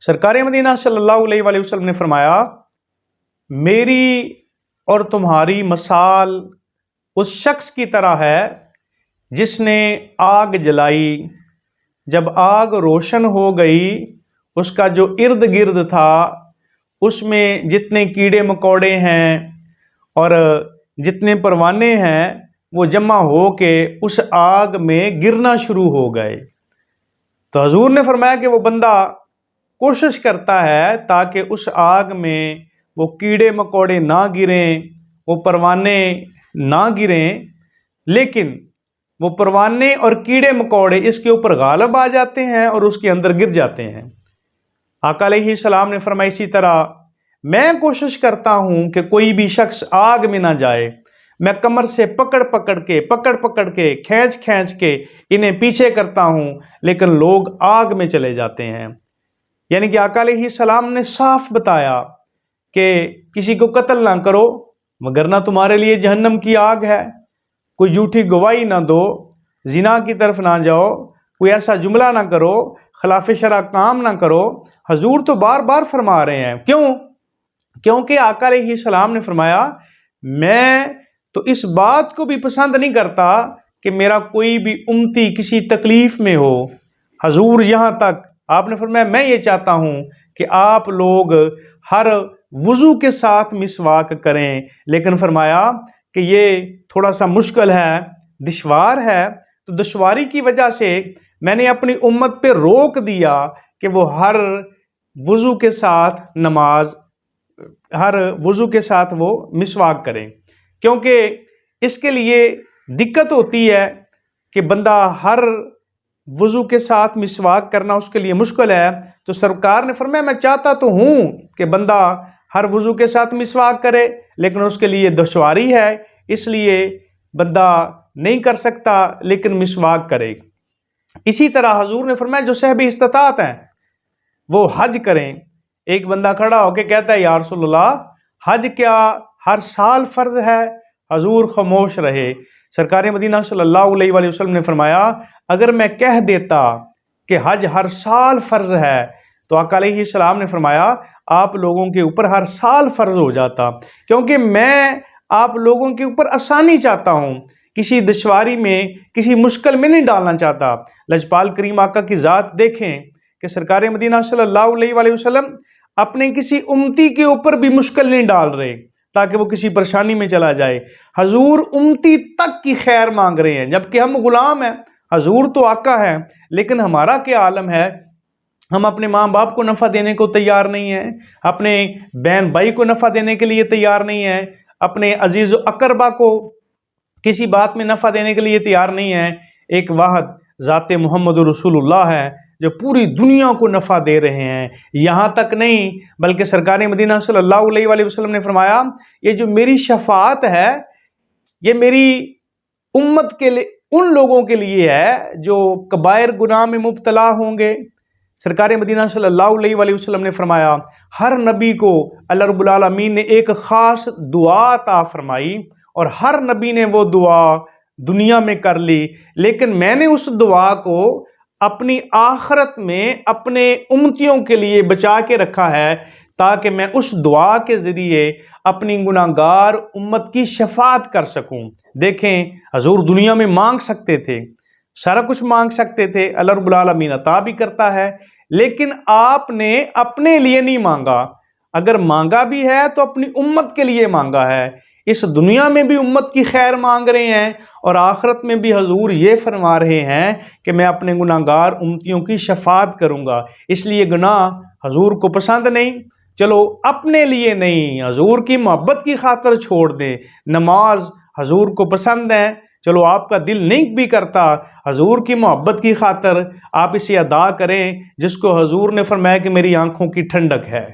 سرکار مدینہ صلی اللہ علیہ وآلہ وسلم نے فرمایا، میری اور تمہاری مثال اس شخص کی طرح ہے جس نے آگ جلائی، جب آگ روشن ہو گئی اس کا جو ارد گرد تھا اس میں جتنے کیڑے مکوڑے ہیں اور جتنے پروانے ہیں وہ جمع ہو کے اس آگ میں گرنا شروع ہو گئے۔ تو حضور نے فرمایا کہ وہ بندہ کوشش کرتا ہے تاکہ اس آگ میں وہ کیڑے مکوڑے نہ گریں، وہ پروانے نہ گریں، لیکن وہ پروانے اور کیڑے مکوڑے اس کے اوپر غالب آ جاتے ہیں اور اس کے اندر گر جاتے ہیں۔ آقا علیہ السلام نے فرمایا اسی طرح میں کوشش کرتا ہوں کہ کوئی بھی شخص آگ میں نہ جائے، میں کمر سے پکڑ پکڑ کے کھینچ کے انہیں پیچھے کرتا ہوں، لیکن لوگ آگ میں چلے جاتے ہیں۔ یعنی کہ آقا علیہ السلام نے صاف بتایا کہ کسی کو قتل نہ کرو مگر نہ تمہارے لیے جہنم کی آگ ہے، کوئی جھوٹی گواہی نہ دو، زنا کی طرف نہ جاؤ، کوئی ایسا جملہ نہ کرو، خلاف شرع کام نہ کرو۔ حضور تو بار بار فرما رہے ہیں، کیونکہ آقا علیہ السلام نے فرمایا میں تو اس بات کو بھی پسند نہیں کرتا کہ میرا کوئی بھی امتی کسی تکلیف میں ہو۔ حضور یہاں تک آپ نے فرمایا میں یہ چاہتا ہوں کہ آپ لوگ ہر وضو کے ساتھ مسواک کریں، لیکن فرمایا کہ یہ تھوڑا سا مشکل ہے، دشوار ہے، تو دشواری کی وجہ سے میں نے اپنی امت پہ روک دیا کہ وہ ہر وضو کے ساتھ وہ مسواک کریں، کیونکہ اس کے لیے دقت ہوتی ہے کہ بندہ ہر وضو کے ساتھ مسواک کرنا اس کے لیے مشکل ہے۔ تو سرکار نے فرمایا میں چاہتا تو ہوں کہ بندہ ہر وضو کے ساتھ مسواک کرے، لیکن اس کے لیے دشواری ہے، اس لیے بندہ نہیں کر سکتا، لیکن مسواک کرے۔ اسی طرح حضور نے فرمایا جو صاحب استطاعت ہیں وہ حج کریں۔ ایک بندہ کھڑا ہو کے کہتا ہے یا رسول اللہ حج کیا ہر سال فرض ہے؟ حضور خاموش رہے۔ سرکار مدینہ صلی اللہ علیہ وآلہ وسلم نے فرمایا اگر میں کہہ دیتا کہ حج ہر سال فرض ہے تو آقا علیہ السلام نے فرمایا آپ لوگوں کے اوپر ہر سال فرض ہو جاتا، کیونکہ میں آپ لوگوں کے اوپر آسانی چاہتا ہوں، کسی دشواری میں کسی مشکل میں نہیں ڈالنا چاہتا۔ لجپال کریم آقا کی ذات دیکھیں کہ سرکار مدینہ صلی اللہ علیہ وآلہ وسلم اپنے کسی امتی کے اوپر بھی مشکل نہیں ڈال رہے تاکہ وہ کسی پریشانی میں چلا جائے۔ حضور امتی تک کی خیر مانگ رہے ہیں، جبکہ ہم غلام ہیں، حضور تو آقا ہیں، لیکن ہمارا کیا عالم ہے، ہم اپنے ماں باپ کو نفع دینے کو تیار نہیں ہیں، اپنے بہن بھائی کو نفع دینے کے لیے تیار نہیں ہیں، اپنے عزیز و اقربا کو کسی بات میں نفع دینے کے لیے تیار نہیں ہیں۔ ایک واحد ذات محمد رسول اللہ ہے جو پوری دنیا کو نفع دے رہے ہیں۔ یہاں تک نہیں بلکہ سرکار مدینہ صلی اللہ علیہ وآلہ وسلم نے فرمایا یہ جو میری شفاعت ہے یہ میری امت کے لیے ان لوگوں کے لیے ہے جو کبائر گناہ میں مبتلا ہوں گے۔ سرکار مدینہ صلی اللہ علیہ وآلہ وسلم نے فرمایا ہر نبی کو اللہ رب العالمین نے ایک خاص دعا عطا فرمائی اور ہر نبی نے وہ دعا دنیا میں کر لی، لیکن میں نے اس دعا کو اپنی آخرت میں اپنے امتیوں کے لیے بچا کے رکھا ہے تاکہ میں اس دعا کے ذریعے اپنی گناہگار امت کی شفاعت کر سکوں۔ دیکھیں حضور دنیا میں مانگ سکتے تھے، سارا کچھ مانگ سکتے تھے، اللہ رب العالمین عطا بھی کرتا ہے، لیکن آپ نے اپنے لیے نہیں مانگا، اگر مانگا بھی ہے تو اپنی امت کے لیے مانگا ہے۔ اس دنیا میں بھی امت کی خیر مانگ رہے ہیں اور آخرت میں بھی حضور یہ فرما رہے ہیں کہ میں اپنے گناہگار امتیوں کی شفاعت کروں گا۔ اس لیے گناہ حضور کو پسند نہیں، چلو اپنے لیے نہیں، حضور کی محبت کی خاطر چھوڑ دیں۔ نماز حضور کو پسند ہے، چلو آپ کا دل نہیں بھی کرتا، حضور کی محبت کی خاطر آپ اسے ادا کریں جس کو حضور نے فرمایا کہ میری آنکھوں کی ٹھنڈک ہے۔